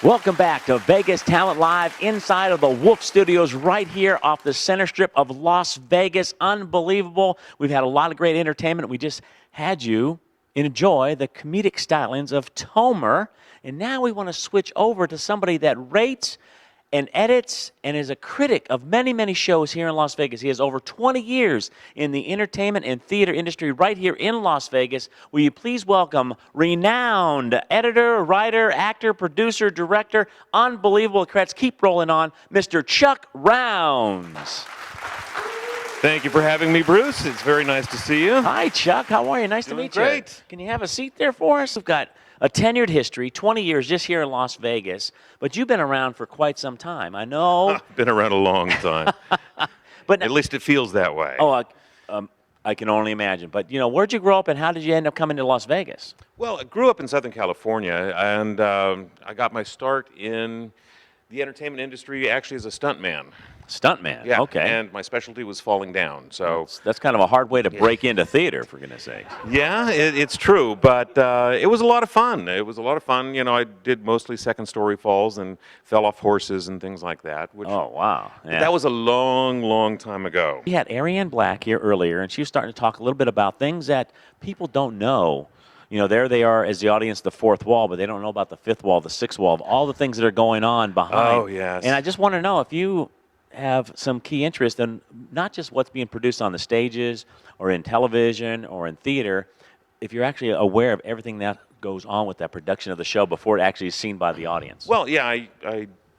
Welcome back to Vegas Talent Live inside of the Wolf Studios right here off the center strip of Las Vegas. Unbelievable. We've had a lot of great entertainment. We just had you enjoy the comedic stylings of Tomer. And now we want to switch over to somebody that rates and edits and is a critic of many, many shows here in Las Vegas. He has over 20 years in the entertainment and theater industry right here in Las Vegas. Will you please welcome renowned editor, writer, actor, producer, director, unbelievable credits. Keep rolling on, Mr. Chuck Rounds. Thank you for having me, Bruce. It's very nice to see you. Hi, Chuck. How are you? Nice to meet you. Great. Can you have a seat there for us? We've got a tenured history, 20 years just here in Las Vegas, but you've been around for quite some time. I know. I've been around a long time. But at least it feels that way. Oh, I can only imagine. But, where'd you grow up and how did you end up coming to Las Vegas? Well, I grew up in Southern California, and I got my start in the entertainment industry actually as a stuntman. Stuntman? Yeah. Okay. And my specialty was falling down. So that's kind of a hard way to break into theater, for goodness sakes. yeah, it's true, but it was a lot of fun. It was a lot of fun. I did mostly second-story falls and fell off horses and things like that. Which, oh, wow. Yeah. That was a long, long time ago. We had Ariane Black here earlier, and she was starting to talk a little bit about things that people don't know. There they are as the audience, the fourth wall, but they don't know about the fifth wall, the sixth wall, all the things that are going on behind. Oh, yes. And I just want to know if you have some key interest in not just what's being produced on the stages or in television or in theater, if you're actually aware of everything that goes on with that production of the show before it actually is seen by the audience. Well, yeah, I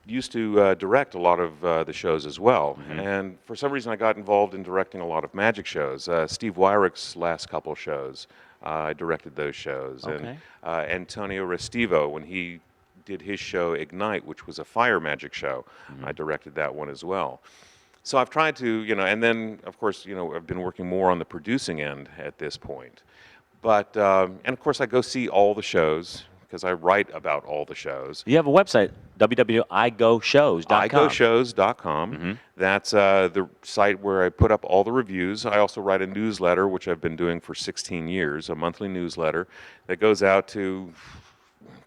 used to direct a lot of the shows as well, and for some reason I got involved in directing a lot of magic shows. Steve Wyrick's last couple shows, I directed those shows, Okay. and Antonio Restivo, when he did his show Ignite, which was a fire magic show, I directed that one as well. So I've tried to, and then of course, I've been working more on the producing end at this point. But, and of course I go see all the shows, because I write about all the shows. You have a website, www.igoshows.com. igoshows.com. That's the site where I put up all the reviews. I also write a newsletter, which I've been doing for 16 years, a monthly newsletter that goes out to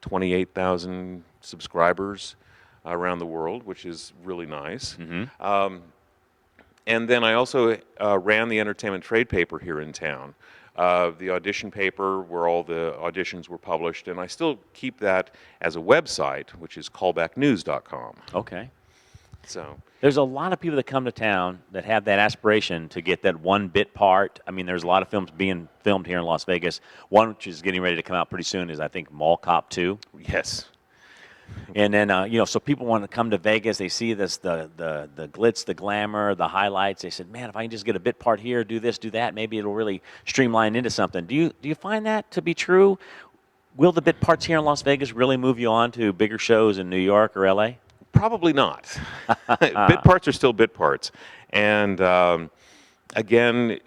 28,000 subscribers around the world, which is really nice. And then I also ran the entertainment trade paper here in town. The audition paper where all the auditions were published, and I still keep that as a website, which is callbacknews.com. Okay. So there's a lot of people that come to town that have that aspiration to get that one bit part. I mean, there's a lot of films being filmed here in Las Vegas. One which is getting ready to come out pretty soon is, I think, Mall Cop 2. yes. And then, so people want to come to Vegas. They see this, the glitz, the glamour, the highlights. They said, man, if I can just get a bit part here, do this, do that, maybe it'll really streamline into something. Do you find that to be true? Will the bit parts here in Las Vegas really move you on to bigger shows in New York or L.A.? Probably not. Bit parts are still bit parts. And again,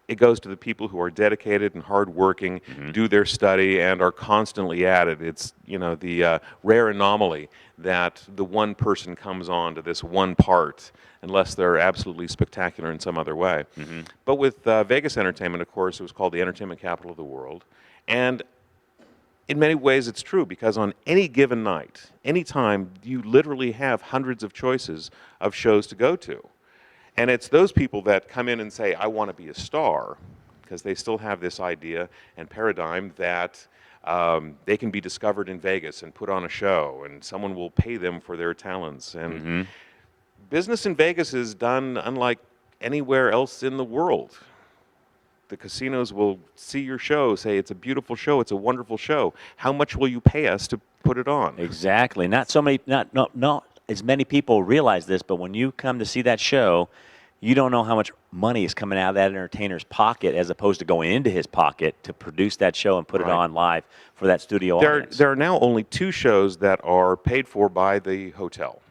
it goes to the people who are dedicated and hardworking, do their study, and are constantly at it. It's, the rare anomaly that the one person comes on to this one part unless they're absolutely spectacular in some other way. But with Vegas Entertainment, of course, it was called the entertainment capital of the world. And in many ways, it's true, because on any given night, any time, you literally have hundreds of choices of shows to go to. And it's those people that come in and say, I want to be a star, because they still have this idea and paradigm that they can be discovered in Vegas and put on a show, and someone will pay them for their talents. And business in Vegas is done unlike anywhere else in the world. The casinos will see your show, say, it's a beautiful show, it's a wonderful show. How much will you pay us to put it on? Exactly. Not as many people realize this, but when you come to see that show, you don't know how much money is coming out of that entertainer's pocket as opposed to going into his pocket to produce that show and put it on live for that studio audience. There are now only two shows that are paid for by the hotel,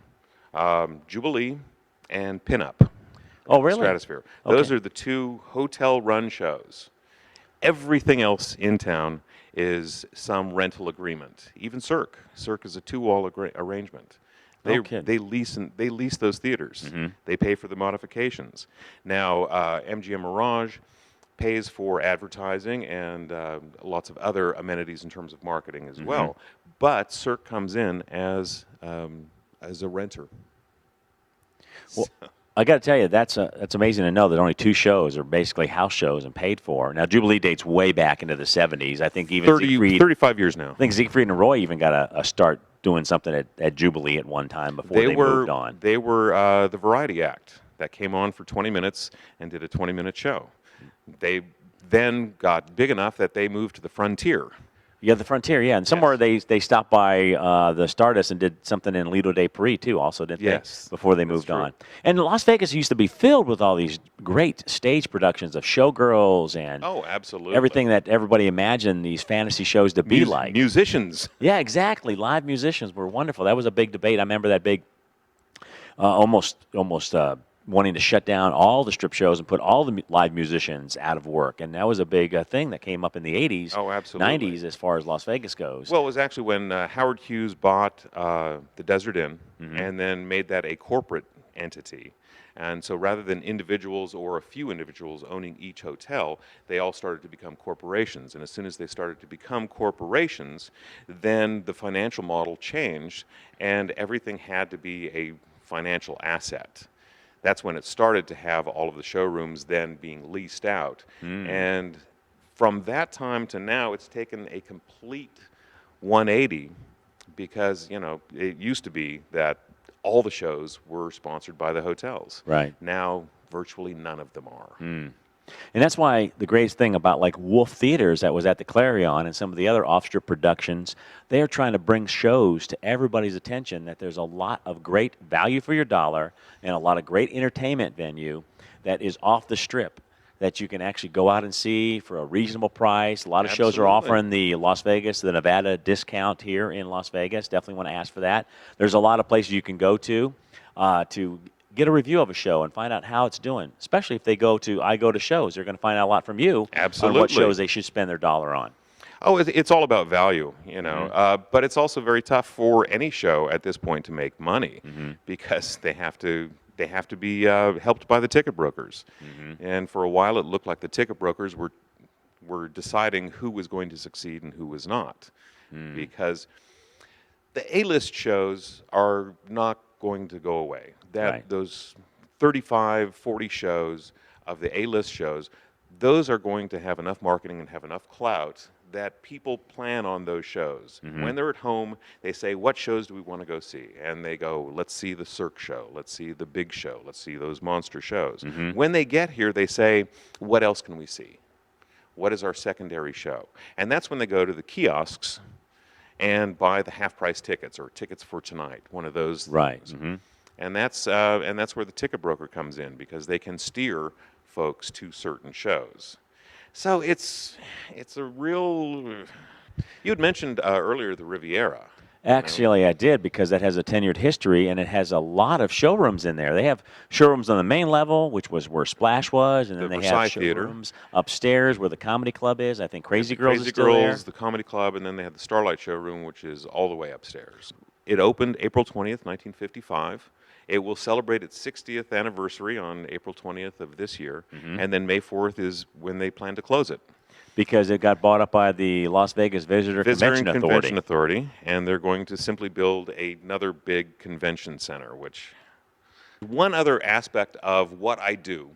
Jubilee and Pinup. Oh, really? Stratosphere. Okay. Those are the two hotel-run shows. Everything else in town is some rental agreement. Even Cirque. Cirque is a two-wall arrangement. They lease those theaters. They pay for the modifications. Now, MGM Mirage pays for advertising and lots of other amenities in terms of marketing as well. But Cirque comes in as a renter. Well, I got to tell you, that's amazing to know that only 2 shows are basically house shows and paid for. Now, Jubilee dates way back into the 70s. I think even 35 years now. I think Siegfried and Roy even got a start doing something at Jubilee at one time before they moved on. They were the variety act that came on for 20 minutes and did a 20-minute show. They then got big enough that they moved to the Frontier. Yeah, the Frontier, yeah. And somewhere they stopped by the Stardust and did something in Lido de Paris, too, also, didn't they? Before they moved on. And Las Vegas used to be filled with all these great stage productions of Showgirls and absolutely everything that everybody imagined these fantasy shows to be like. Musicians. Yeah, exactly. Live musicians were wonderful. That was a big debate. I remember that big, almost wanting to shut down all the strip shows and put all the live musicians out of work. And that was a big thing that came up in the 80s, absolutely. 90s as far as Las Vegas goes. Well, it was actually when Howard Hughes bought the Desert Inn and then made that a corporate entity. And so rather than individuals or a few individuals owning each hotel, they all started to become corporations. And as soon as they started to become corporations, then the financial model changed and everything had to be a financial asset. That's when it started to have all of the showrooms then being leased out. And from that time to now, it's taken a complete 180 because, it used to be that all the shows were sponsored by the hotels. Right. Now, virtually none of them are. And that's why the greatest thing about like Wolf Theaters that was at the Clarion and some of the other off-strip productions, they are trying to bring shows to everybody's attention that there's a lot of great value for your dollar and a lot of great entertainment venue that is off the strip that you can actually go out and see for a reasonable price. A lot of shows are offering the Nevada discount here in Las Vegas. Definitely want to ask for that. There's a lot of places you can go to get a review of a show and find out how it's doing, especially if they go to shows. They're going to find out a lot from you on what shows they should spend their dollar on. Oh, it's all about value, but it's also very tough for any show at this point to make money because they have to be helped by the ticket brokers. And for a while, it looked like the ticket brokers were deciding who was going to succeed and who was not, because the A-list shows are not going to go away. Those 35, 40 shows of the A-list shows, those are going to have enough marketing and have enough clout that people plan on those shows. When they're at home, they say, what shows do we want to go see? And they go, let's see the Cirque show, let's see the big show, let's see those monster shows. When they get here, they say, what else can we see? What is our secondary show? And that's when they go to the kiosks and buy the half-price tickets or tickets for tonight, one of those. Right. And that's where the ticket broker comes in because they can steer folks to certain shows. So it's a real. You had mentioned earlier the Riviera. Actually, I did because that has a tenured history and it has a lot of showrooms in there. They have showrooms on the main level, which was where Splash was, and then they have showrooms upstairs where the Comedy Club is. I think Crazy Girls is still there. The Comedy Club, and then they had the Starlight Showroom, which is all the way upstairs. It opened April 20th, 1955. It will celebrate its 60th anniversary on April 20th of this year, and then May 4th is when they plan to close it. Because it got bought up by the Las Vegas Visitor Convention Authority, and they're going to simply build another big convention center, which one other aspect of what I do,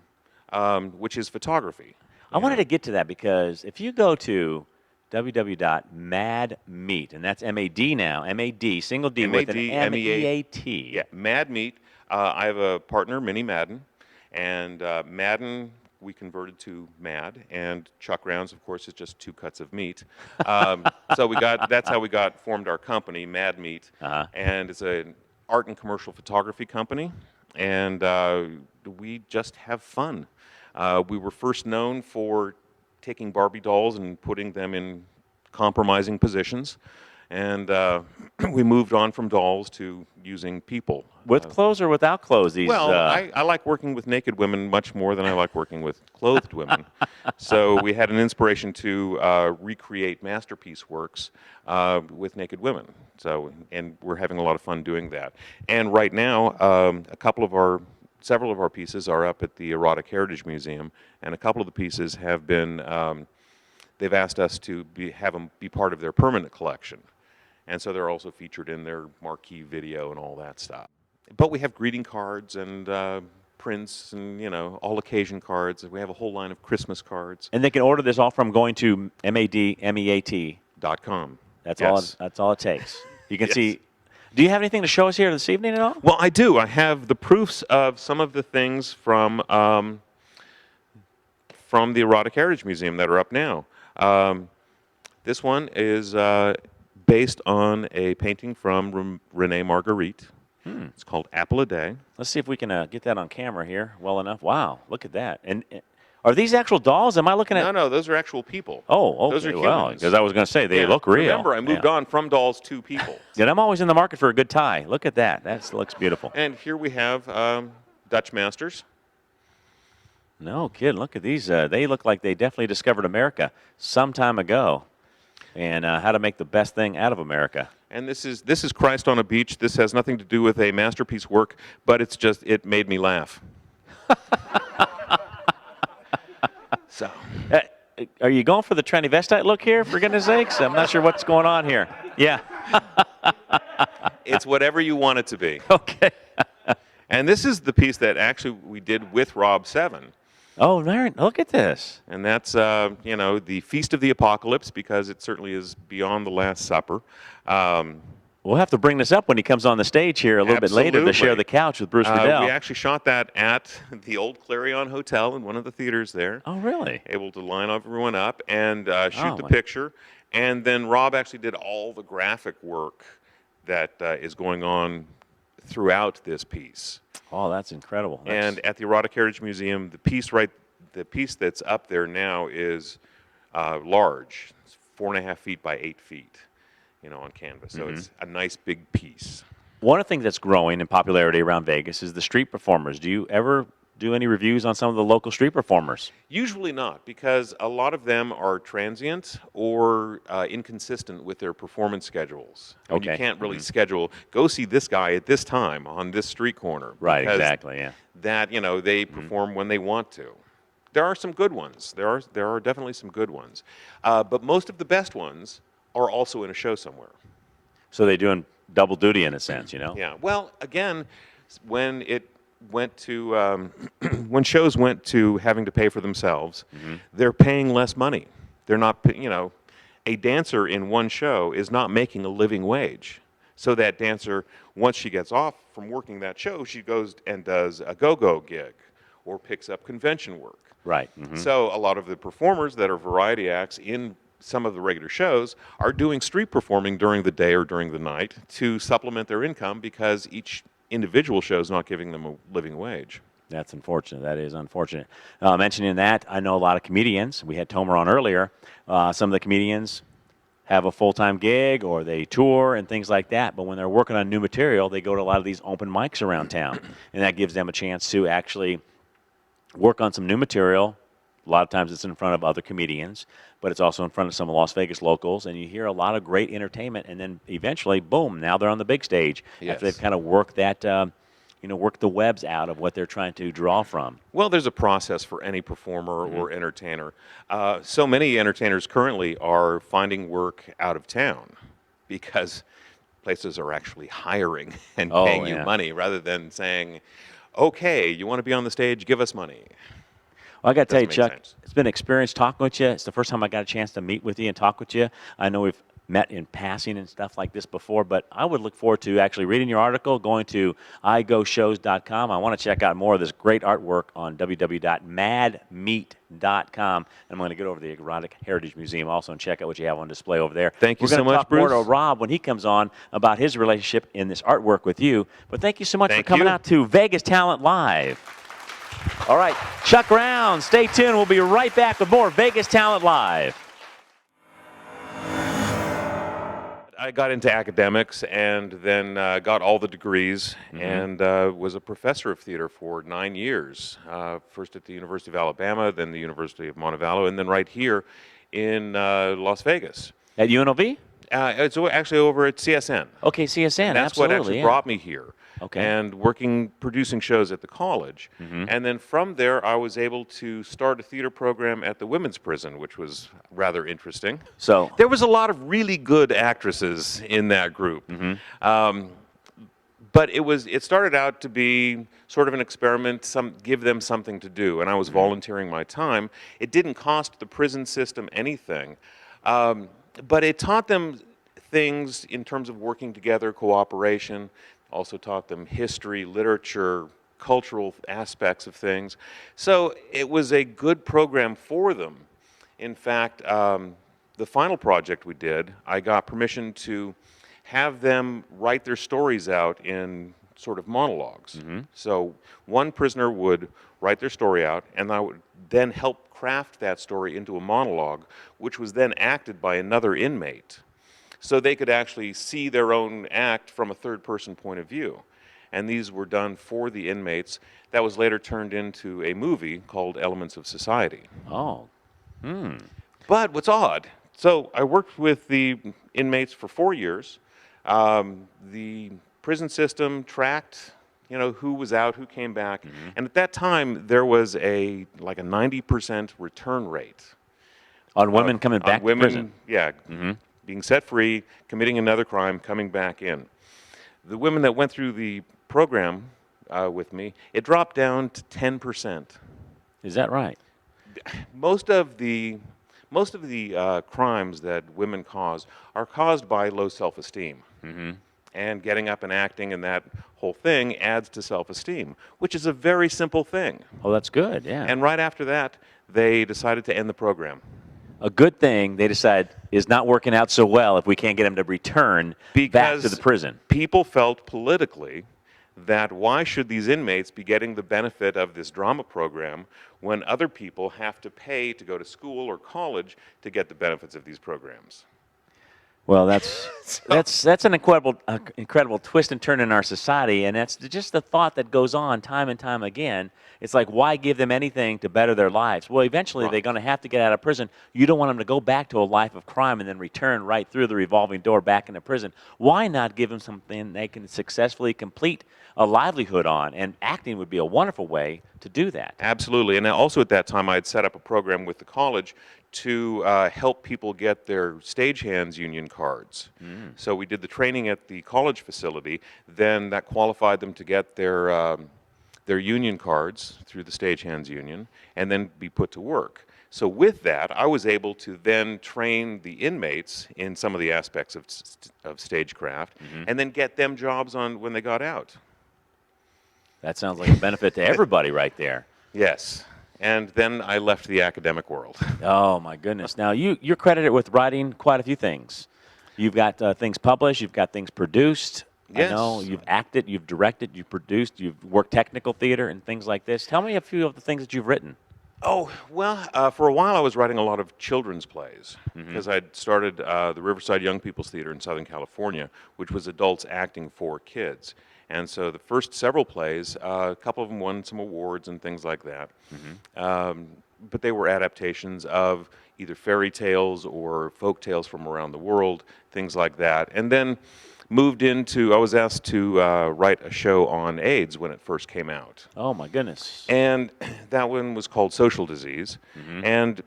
which is photography. I wanted to get to that because if you go to www.madmeet, and that's M-A-D now, M-A-D, single D with an M-E-A-T. Yeah, Mad Meat. I have a partner, Minnie Madden, and Madden we converted to Mad, and Chuck Rounds, of course, is just 2 cuts of meat. So that's how we formed our company, Mad Meat, and it's an art and commercial photography company, and we just have fun. We were first known for taking Barbie dolls and putting them in compromising positions, and we moved on from dolls to using people. With clothes or without clothes? I like working with naked women much more than I like working with clothed women. So we had an inspiration to recreate masterpiece works with naked women. And we're having a lot of fun doing that. And right now, a couple of our several of our pieces are up at the Erotic Heritage Museum, and a couple of the pieces have been, they've asked us to have them be part of their permanent collection. And so they're also featured in their marquee video and all that stuff. But we have greeting cards and prints and, you know, all occasion cards. We have a whole line of Christmas cards. And they can order this all from going to madmeat.com. That's all it takes. You can see. Do you have anything to show us here this evening at all? Well, I do. I have the proofs of some of the things from the Erotic Heritage Museum that are up now. This one is based on a painting from Rene Marguerite. It's called Apple a Day. Let's see if we can get that on camera here well enough. Wow, look at that. And are these actual dolls? Am I looking at? No, those are actual people. Oh, okay. Those are Well, humans. because I was going to say, they look real. Remember, I moved on from dolls to people. And I'm always in the market for a good tie. Look at that. That looks beautiful. And here we have Dutch masters. No kidding. Look at these. They look like they definitely discovered America some time ago and how to make the best thing out of America. And this is Christ on a beach. This has nothing to do with a masterpiece work, but it's just, it made me laugh. So, are you going for the transvestite look here, for goodness sakes? I'm not sure what's going on here. Yeah. it's whatever you want it to be. Okay. And this is the piece that actually we did with Rob 7. Oh, Larry, look at this. And that's, you know, the Feast of the Apocalypse, because it certainly is beyond the Last Supper. We'll have to bring this up when he comes on the stage here a little bit later to share the couch with Bruce Riddell. We actually shot that at the old Clarion Hotel in one of the theaters there. Oh, really? Able to line everyone up and shoot the picture. And then Rob actually did all the graphic work that is going on throughout this piece. Oh, that's incredible. And at the Erotic Heritage Museum, the piece that's up there now is large. It's 4.5 feet by 8 feet, you know, on canvas. So it's a nice big piece. One of the things that's growing in popularity around Vegas is the street performers. Do you ever do any reviews on some of the local street performers? Usually not, because a lot of them are transient or inconsistent with their performance schedules. I mean, you can't really schedule, go see this guy at this time on this street corner. Right, exactly, yeah. That, you know, they perform when they want to. There are some good ones. There are definitely some good ones. But most of the best ones are also in a show somewhere. So they're doing double duty in a sense, you know? Yeah. Well, again, when it went to when shows went to having to pay for themselves, they're paying less money. They're not, you know, a dancer in one show is not making a living wage. So that dancer, once she gets off from working that show, she goes and does a go-go gig or picks up convention work. Right. So a lot of the performers that are variety acts in some of the regular shows are doing street performing during the day or during the night to supplement their income, because each individual show is not giving them a living wage. That's unfortunate. That is unfortunate. Mentioning that, I know a lot of comedians. We had Tomer on earlier. Some of the comedians have a full-time gig or they tour and things like that. But when they're working on new material, they go to a lot of these open mics around town. And that gives them a chance to actually work on some new material. A lot of times it's in front of other comedians, but it's also in front of some Las Vegas locals, and you hear a lot of great entertainment, and then eventually, boom, now they're on the big stage after they've kind of worked that, you know, worked the webs out of what they're trying to draw from. Well, there's a process for any performer or entertainer. So many entertainers currently are finding work out of town because places are actually hiring and paying you money rather than saying, okay, you want to be on the stage, give us money. Well, I got to tell you, Chuck, it's been an experience talking with you. It's the first time I got a chance to meet with you and talk with you. I know we've met in passing and stuff like this before, but I would look forward to actually reading your article, going to igoshows.com. I want to check out more of this great artwork on www.madmeat.com. And I'm going to get over to the Erotic Heritage Museum also and check out what you have on display over there. Thank you so much, Bruce. We're going to talk more to Rob when he comes on about his relationship in this artwork with you. But thank you so much for coming out to Vegas Talent Live. All right, Chuck Round, stay tuned. We'll be right back with more Vegas Talent Live. I got into academics and then got all the degrees and was a professor of theater for 9 years. First at the University of Alabama, then the University of Montevallo, and then right here in Las Vegas. At UNLV? It's actually over at CSN. Okay, CSN, And that's what absolutely. actually Yeah. brought me here. Okay. And producing shows at the college. And then from there, I was able to start a theater program at the women's prison, which was rather interesting. So, There was a lot of really good actresses in that group. But it started out to be sort of an experiment, give them something to do, and I was volunteering my time. It didn't cost the prison system anything, but it taught them things in terms of working together, cooperation, also taught them history, literature, cultural aspects of things. So it was a good program for them. In fact, the final project we did, I got permission to have them write their stories out in sort of monologues. So one prisoner would write their story out, and I would then help craft that story into a monologue, which was then acted by another inmate. So they could actually see their own act from a third-person point of view. And these were done for the inmates. That was later turned into a movie called Elements of Society. oh, But what's odd, so I worked with the inmates for 4 years. The prison system tracked, who was out, who came back. And at that time, there was like a 90% return rate. on women coming On back to women, prison. yeah, being set free, committing another crime, coming back in. The women that went through the program with me, it dropped down to 10%. Is that right? Most of the crimes that women cause are caused by low self-esteem. And getting up and acting and that whole thing adds to self-esteem, which is a very simple thing. Oh, that's good, yeah. And right after that, they decided to end the program. A good thing they decide is not working out so well if we can't get them to return back to the prison. People felt politically that why should these inmates be getting the benefit of this drama program when other people have to pay to go to school or college to get the benefits of these programs? Well, that's an incredible twist and turn in our society, and that's just the thought that goes on time and time again. It's like, why give them anything to better their lives? Well, eventually they're going to have to get out of prison. You don't want them to go back to a life of crime and then return right through the revolving door back into prison. Why not give them something they can successfully complete a livelihood on? And acting would be a wonderful way to do that. Absolutely. And also at that time, I had set up a program with the college to help people get their stagehands union cards. So we did the training at the college facility. Then that qualified them to get their union cards through the stagehands union and then be put to work. So with that, I was able to then train the inmates in some of the aspects of stagecraft and then get them jobs when they got out. That sounds like a benefit to everybody right there. Yes. And then I left the academic world. Oh, my goodness. Now, you're credited with writing quite a few things. You've got things published. You've got things produced. Yes. I know you've acted, you've directed, you've produced, you've worked technical theater and things like this. Tell me a few of the things that you've written. Oh, well, for a while I was writing a lot of children's plays because I'd started the Riverside Young People's Theater in Southern California, which was adults acting for kids. And so the first several plays, a couple of them won some awards and things like that. But they were adaptations of either fairy tales or folk tales from around the world, things like that. And then I was asked to write a show on AIDS when it first came out. Oh, my goodness. And that one was called Social Disease. And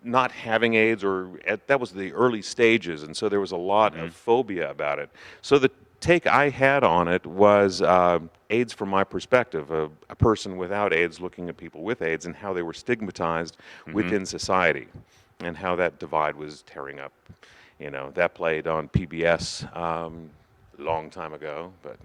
not having AIDS, that was the early stages, and so there was a lot of phobia about it. So the take I had on it was AIDS from my perspective, a person without AIDS looking at people with AIDS and how they were stigmatized within society and how that divide was tearing up. That played on PBS a long time ago, but